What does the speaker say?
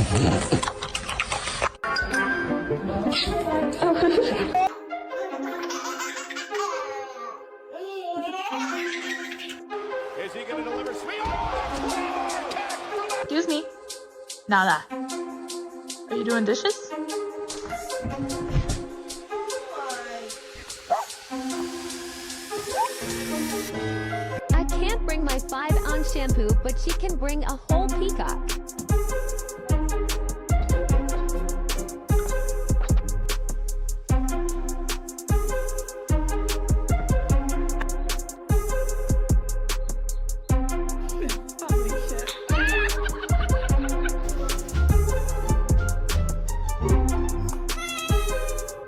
Is he going to deliver sweet? Excuse me. Nala. Are you doing dishes? I can't bring my 5-ounce shampoo, but she can bring a whole peacock.